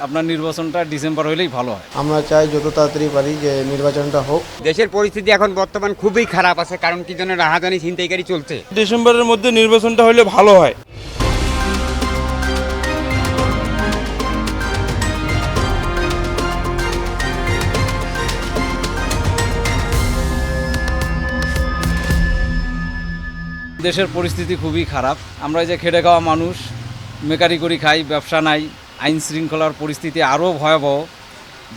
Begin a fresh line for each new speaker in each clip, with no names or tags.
আপনার নির্বাচনটা ডিসেম্বর হইলেই ভালো হয়।
আমরা চাই যত তাড়াতাড়ি পারি যে নির্বাচনটা হোক।
দেশের পরিস্থিতি এখন বর্তমান খুবই খারাপ আছে, কারণ কি জন্য রাহাজানি ছিনতাইকারী চলছে।
ডিসেম্বরের মধ্যে নির্বাচনটা হলে ভালো হয়।
দেশের পরিস্থিতি খুবই খারাপ। আমরা যে খেটে খাওয়া মানুষ, মেকারি করি খাই, ব্যবসা নাই, আইন শৃঙ্খলার পরিস্থিতি আরও ভয়াবহ,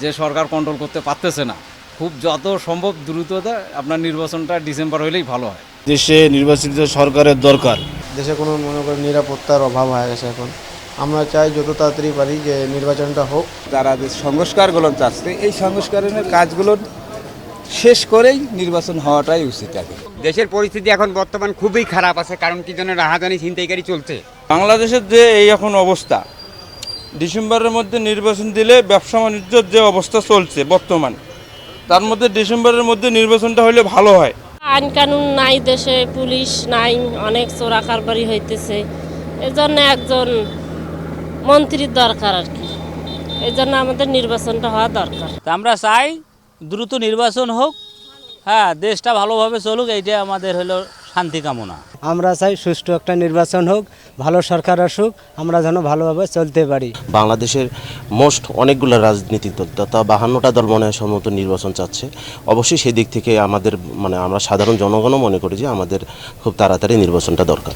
যে সরকার কন্ট্রোল করতে পারতেছে না। খুব যত সম্ভব দ্রুততা আপনার নির্বাচনটা ডিসেম্বর হইলেই ভালো হয়।
দেশে নির্বাচিত সরকারের দরকার।
দেশে কোনো মনে করেন নিরাপত্তার অভাব হয়ে গেছে এখন। আমরা চাই যত তাড়াতাড়ি পারি যে নির্বাচনটা হোক।
তারা যে সংস্কারগুলো চাচ্ছে, এই সংস্কারের কাজগুলো শেষ করেই নির্বাচন হওয়াটাই উচিত আগে।
দেশের পরিস্থিতি এখন বর্তমান খুবই খারাপ আছে, কারণ কি জন্য রাহাজানি ছিনতাইকারী চলছে।
বাংলাদেশের যে এই এখন অবস্থা, ডিসেম্বরের মধ্যে নির্বাচন দিলে ব্যবসা বাণিজ্যের যে অবস্থা চলছে বর্তমান, তার মধ্যে ডিসেম্বরের মধ্যে নির্বাচনটা হলে ভালো হয়।
আইন কানুন নাই দেশে, পুলিশ নাই, অনেক চোরা কারবারি হইতেছে। এজন্য একজন মন্ত্রীর দরকার আর কি। এজন্য আমাদের নির্বাচনটা হওয়া দরকার।
আমরা চাই দ্রুত নির্বাচন হোক, হ্যাঁ, দেশটা ভালোভাবে চলুক, এইটা আমাদের হলো শান্তি কামনা।
আমরা চাই সুষ্ঠু একটা নির্বাচন হোক, ভালো সরকার আসুক, আমরা যেন ভালোভাবে চলতে পারি।
বাংলাদেশের মোস্ট অনেকগুলো রাজনীতিক দল, তথা 52টা দল মনে হয় সম্ভবত নির্বাচন চাচ্ছে। অবশ্যই সেই দিক থেকে আমাদের আমরা সাধারণ জনগণও মনে করি যে আমাদের খুব তাড়াতাড়ি নির্বাচনটা দরকার।